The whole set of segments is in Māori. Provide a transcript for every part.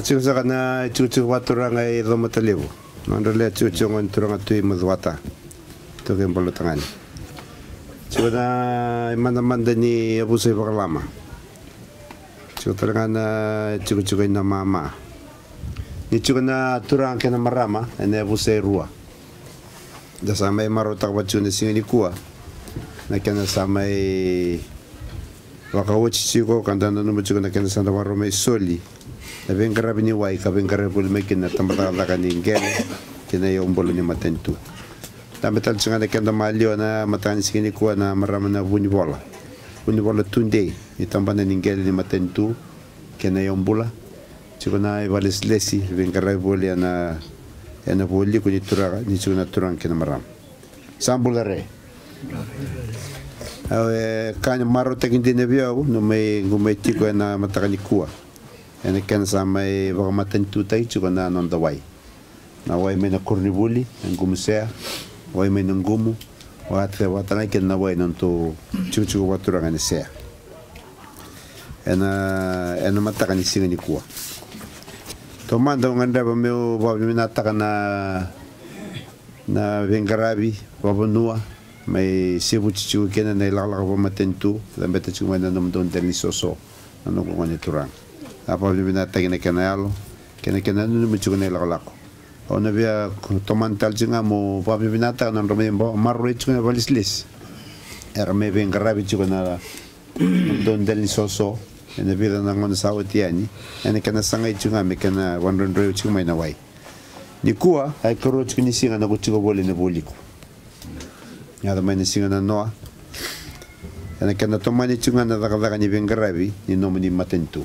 Chico sakana chico waturanga e romatalevo. Nando le chico ngon turanga tui mudwata. To ke mbolo tangani. Chico na manda ni abusai bakalama. Chico taranga chico ina mama. Ni chico na turanga ke na marama ene abusai rua. Da samai marota wachu ne singi kua. Na kena samai wakawochi chico kandana numu chico na kena sanda warome soli. Nabing karabi ni wai kabing karabi may kina tambata ka ni ngene kina yung bolo ni matentu. Tambital singa na kenda malio na matani sikini kuwa na marama na bunibola tunde itambana ni ngene ni matentu kina yung bola. Chiko na ibalis lesi bing karabi boli na boli ko ni turang ni chiko na turang kina maram. Sambula re. Kanya maro tekin dinebyo no may gumetiko na matakani kuwa. Ene ken samai bakamatentu tai chuko na non dawai. Na wai me na kornibuli ngumsea, wai me ngumu, watana ken na wai non to chuchu watura ngane sea. Ena mataka ni singa ni kuwa. To manda nganda ba meu ba mi nataka na vengarabi babunua mai sebu chichu ken na ilala ba matentu, lambeta chuko na nom don delisoso. Ano ko ngani turang. Apa ni bina tagina kenalo kena nu mucu kena lako ona bia tomantal jinga mo pa bina ta non rome bo marro chuna valislis era me ben garabi chuna don del soso ene bia na ngon sawatiani ene kena sanga chunga me kena wandon reu chuma na wai ni kuwa ai koro chuni singa na kuchugo bole ne boliko ya da mane singa na noa ene kena tomani chunga na daga ni ben garabi ni nomini matentu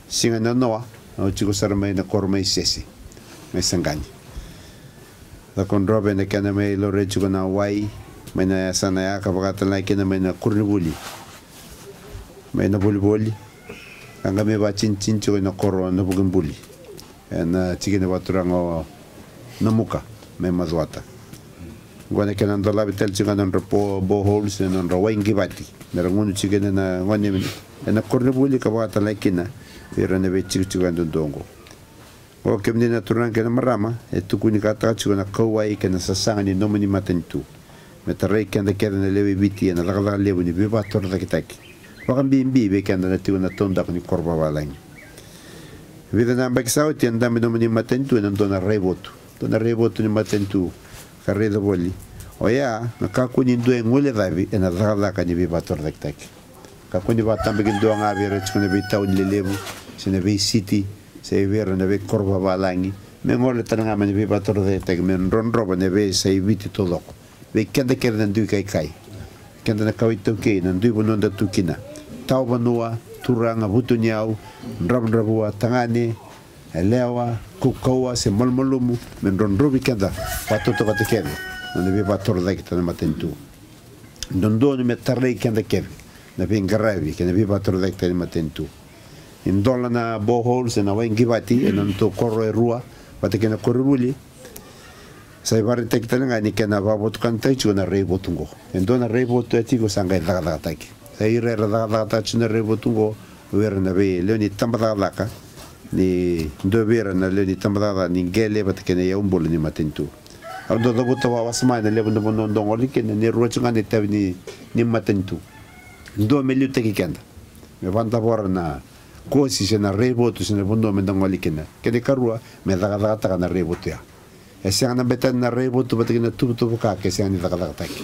singa na noa o chico sarmai na kormai sesi mai sangani la konrobe na kana mai lo rechu na wai mai na sana ya ka bagata na kena mai na kurnibuli mai na boli anga me ba chin cho na koro na bugun buli na chigene waturango na muka mai mazwata ngone kana ndola bitel chiga na repo boholes na rawaingi bati na ngunu chigene na ngone na kurnibuli ka bagata na kena pero ne vechi chugando dongo o kemne na turan ke na marama e tukuni kata chugana kawai ke na sasanga ni nomini matentu metarei ke na kera na lewe biti na lagala lewe ni biba torda kitaki wakam bimbi be ke na tiuna tonda ni korba walang vida na baksao ti andam nomini matentu na dona rebotu ni matentu kareda boli o ya na kakuni ndue ngule davi na lagala ka ni biba torda kitaki kakuni ba tambigin do nga bere chune bitaw ni lebu sine be city se vera na be korba balangi me ngole tanga me be bator de teg men ron roba ne be se viti todo be kende kende ndu kai kende na kawito ke na ndu bono nda tukina taw banua turanga butunyau rabua tangani elewa kukawa se molmolumu men ron robi kenda patoto batekene na be bator de kitana matentu ndondo ni metarrei kende kende na be ngaravi kende be bator de kitana matentu in dola na boholes na wain gibati en to corro e rua batekena korrubuli sai bari tek talanga ni kena babot kan tai chuna rebotungo endona rebotu etigo sanga daga taki sai re daga ta chuna rebotungo wer na be leoni tambada laka ni do vera na leoni tambada ni gele bat kene ya umbol ni matentu ando do buta wa wasma na lebo no ndongo likene ni rochunga ni tabni ni matentu ndo melu teki kenda me vanta borna kosi sena rebotu sena bondo me ndongo likene kede karua me daga ta na rebotu ya esiang na betan na rebotu batikina tubu ka ke siang ni daga taki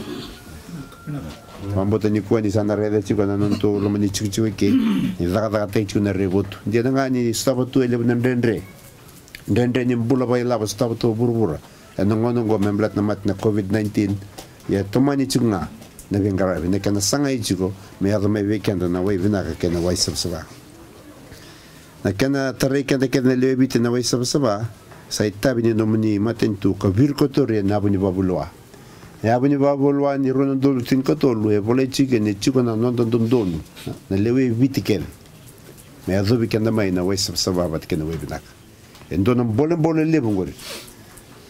mambo tani kwa ni sana rede chiko na nonto lo mani chiku ke ni daga taki chuna rebotu dia nga ni stabatu ele na ndendre ni bula bay la stabatu burbura ngono ngo memblat na mat na covid-19 ya tomani chunga na vengara ne kana sanga ichiko me ya me weekend na way vina ka kana way sabsaba na kana tarika de kana lebiti na way sabsaba sai tabini nomni matentu ka virkotore na buni babulwa ya buni babulwa ni rono dolu tin kotolu e vole chike ne chiko na nondo dondonu na lewe vitiken me azobi kenda mai na way sabsaba bat kana way binak endona bolen lebungori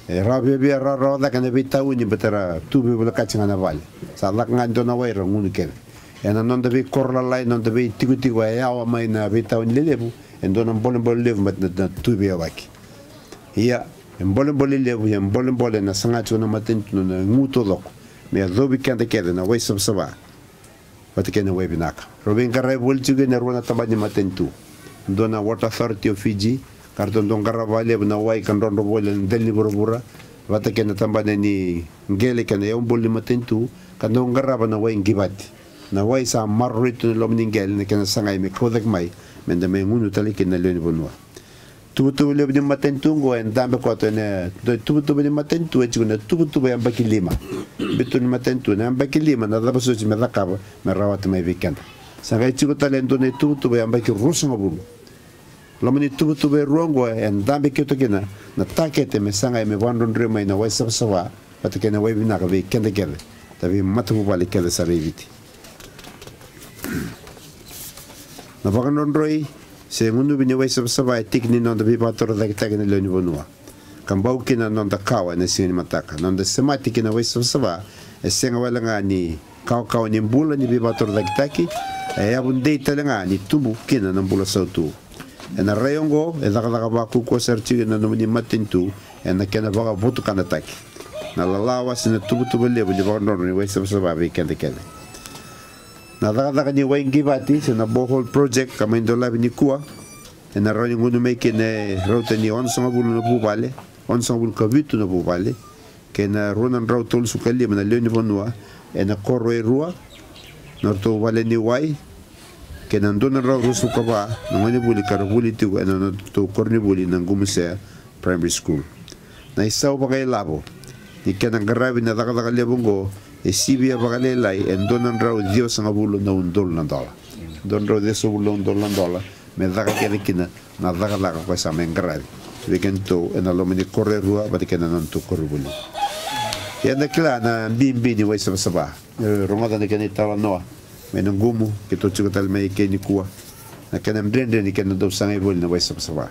e rabe be raro da kana bitawu ni betara tubi bula kachinga na vale sa lak ngando na way rangunu ken ena nonda be korla lai nonda be tiguti wa ya wa mai na bitawu ni lebu endona bolen lebu mat na tubi awaki iya bolen lebu ya bolen na sanga chuna matentu na nguto loko me adobi kanda kede na way sabsaba bat kana way binaka robin garai bol chuge na rona tabani matentu ndona water authority of Fiji karton don garavale na way kan rondo bolen delni burubura wata kena tambane ni ngele kana yung bol matentu kan don garaba na way ngibati na way sa marritu lom ni ngel ne kana sangay me kodek mai menda me ngunu talikin na leni bonwa tubutu le ni matentu ngo en dambe ko to ne tubutu ni matentu e chuna tubutu be ambaki lima bitu ni matentu na ambaki lima na daba sochi me dakaba me rawat mai weekend sangay chigo talento ne tubutu be ambaki rusu ngabulu lomani tubutu be rongo en dambe kyoto kena na takete me sanga me wandondre mai na way sabsawa patakena way binaka be kende kende tabi matu bali kende sareviti na bagandondroi segundo bini way sabsawa tikni non da bibator da kitagena loni bonua kambau kina non da kawa na sini mataka non da semati kina way sabsawa e senga wala nga ni kaw ni mbula ni bibator da kitaki e abunde talanga ni tubu kina na mbula sautu en rayongo e daga baku ko serchi na no ni matintu en kena baga botu kana taki na lalawa sina tubu lebu di baga ni way sabsaba be kende na daga ni way ngibati sina bohol project kama indola ni kuwa en rayongo no meke ne rota ni onso bulu no bubale onso bulu kabitu no bubale kena ronan rautol su kali na leoni bonua en korro e rua norto wale ni way kenan dona raw rusu kaba ngani buli karabuli tu ena to korni buli nang gumse primary school na isaw bagay labo ni kenan garabi na daga lebongo e sibia bagale lai en dona raw dios nga bulo na undol na dala don raw deso bulo undol na dala me daga kena na daga ko sa men garabi wekento ena lo meni korre rua ba kenan non to korubuli ya na kila na bimbi ni way sababa romada ne kenan tawa noa menunggumu kita cuba tal mai ke ni kuah na kena mdende ni kena do sangai bol na way sabsaba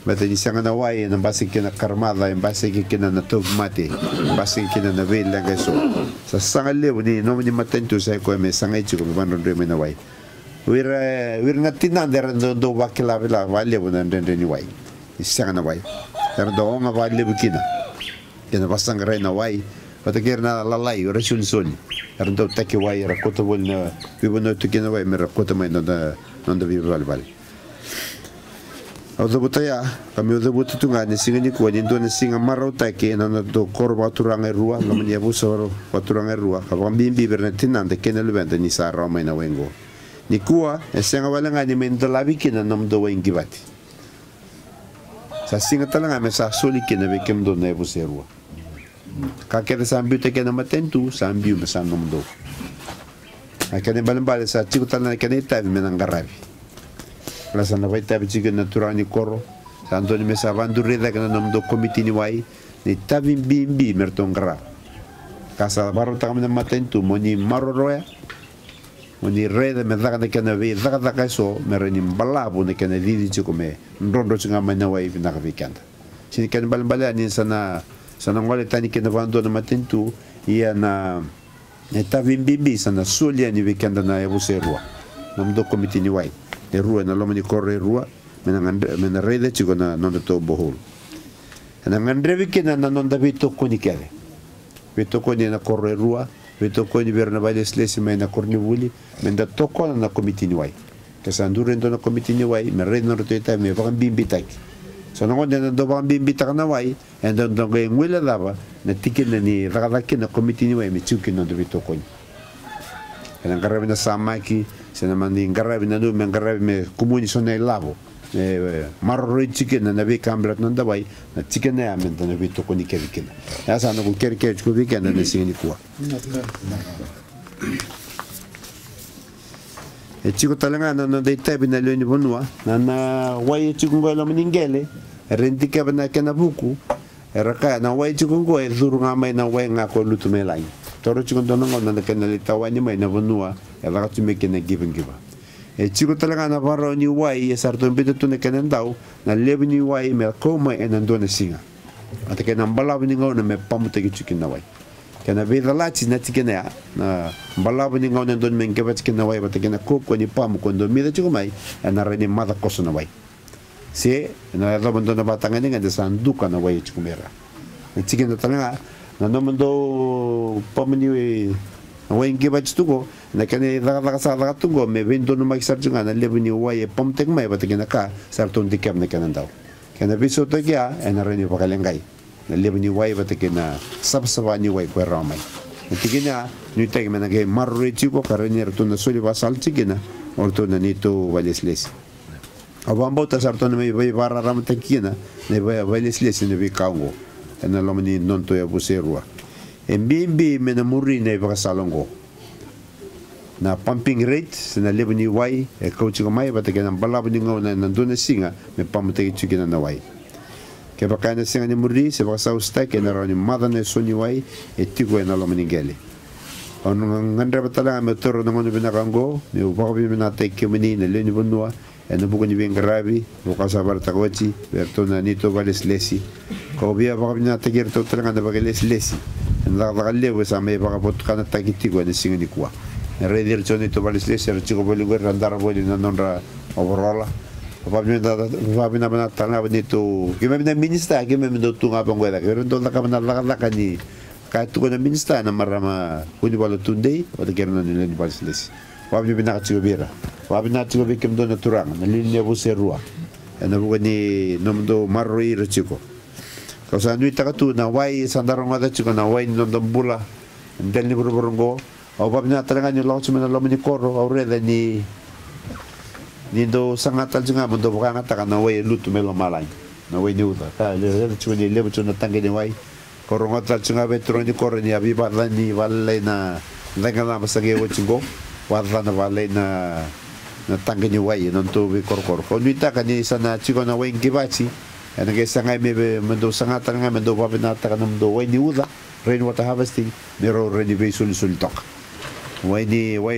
bata ni sanga na way na basi kena karmada en basi kena na tog mate basi kena na vela gaso sa sanga lebu ni no ni matentu sa ko me sangai chuko me bandon me na way wir ngatina der do wakila vela wale bu na ndende ni way ni sanga na way der do nga wale bu kena basanga re na way bata kerna lalai rasul soli ardo take way rakota bolna bibono tukina way me rakota mai nonda bibal bal audo botaya kami audo botu ngani singani ko ni dona singa maro take nonda do korba turanga rua ngamani abu soro paturanga rua kabam bimbi bernetina de kenel benda ni sa roma na wengo ni kuwa esenga wala ngani mentalabi kina nomdo wengi bati sa singa talanga me sa soli kina be kemdo na abu serua kakere sambiu te kena matentu sambiu besan nomdo akene balembale sa chiku tana kene tabi menangarabi la sana vai tabi chiku naturani koro sa antoni mesa vandure da kena nomdo komiti ni wai ni tabi bimbi mertongra kasa baro ta kena matentu moni maroroya moni reda me daga kena vi daga so mereni balabu ne kena didi chiku me ndondo chinga mana wai vinaka vikanda sini kene balembale ani sana sana ngole tani kena vando na matentu ia na tavimbimbi sana sulia ni weekend na yabuserua namdo komiti ni wai e rua na lomani korre rua mena rede chiko na nonda to bohol na ngandrevi kena na nonda vito koni kere vito koni na korre rua vito koni verna vales lesi na korni wuli menda toko na komiti ni wai kesandure ndo na komiti ni wai me rede no roteta me vakambimbi taki so na ngonde ndo vakambimbi takana wai endo ndo ngwela dava na tikina ni rakadaki na komiti ni wai me chuki no vito koni na ngarabi na samaki sena mandi ngarabi na no me ngarabi me kumuni sona lavo marro chicken na be kambrat nanda bai na chicken na amen na be to koni kerikena ya sana ko kerike ko weekend na singini kwa e chico talanga na dei tabi na leni bonua na wai chico ngolo mningele rendi ka na kana buku raka na wai chico ngo e zuru ngama na wai nga ko lutu melai toro chico ndono na kana litawani mai na bonua e la tu me kena given e chico talaga na varo ni wai e sarto mbito tune kenendau na lebi ni wai me koma e nandone singa ate ke nambala ni ngona me pamute ki chicken na wai kana be la lati na tikena na mbala ni ngona don men ke chicken na wai bate ke na koko ni pam kondo mi da chico mai na reni mada koso na wai se na lo bondo na batanga ni ngade sanduka na wai chico mera e chicken na talaga na no mando pamni wai ke tuko na kane daga sa daga tungo me vendo no magisar junga na lebini wai pomtek mai bategena ka sarton dikam na kanandao kana biso to kya ena reni pakalengai na lebini wai bategena sabsaba ni wai kwa ramai tikina ni tag mena ge marre chiko kareni rto na soli basal tikina orto na nito valeslesi abambo ta sarton me vai barra ramtekina ne vai valeslesi ne bikango ena lomani non to ya buserua embimbi mena muri ne bakasalongo na pumping rate na lebini wai e coaching mai bategena balabni ngona na ndone singa me pamute chikina na wai ke bakana singa ni muri se baka sausta ke na rani madane soni wai e tigo na lominingele on ngandra batala me toro ngone bina kango ne ubabi bina teke mini ne leni bonua e na bugoni ben gravi boka sabar tagochi bertona nito vales lesi ko bia baka bina teke to tranga na vales lesi na galle we sa me baka bot kana takitigo ne singa ni kwa redir choni to vales lesi chico boli guerra andar boli na nonra overall Vabina bana tanga benito kime bina minista kime mendo tunga pangweda kero ndo laka bana laka ni ka tu na minista na marama kuni balo tunde o de kerna ni ni balsles wabni bina chigo bira wabina chigo bikem do naturang na linya buserua na bugani nomdo marroi ro chico kausa nui takatu na wai sandarong ada chico na wai ndo bula ndel ni burongo o wabina tanga ni lo chuma lo mini korro o reda ni nindo sangat aljenga mundo bukan ngata kana wai lutu melo malai na wai ni uta ka le chuma ni lebo chuna tangi ni wai koronga aljenga betro ni korro ni abi ba ni valle na lenga na basage wo chingo wadla na valle na tangi ni wai non to bi korkor ko ni ta kani sana chigo na wai ngibachi ana ke sanga me mundo sangat nga mundo ba bina ta kana mundo wai ni uta rainwater harvesting mero ready be sul tok wai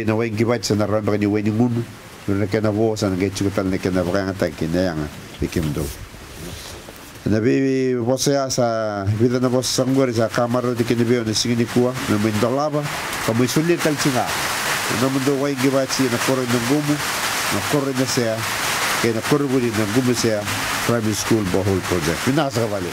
na wai ngibachi na ramba ni wai ni ngunu na kena vo san ke chutal ne kena branga ta kena yang ikimdo na be vosea sa vida na vos sangor sa kamaro de kena be na singini kuwa na mendolaba como isulit tal chinga no mundo wai gibachi na korre na gumu na korre na sea ke na korre buri na gumu sea primary school bohol project binasa vale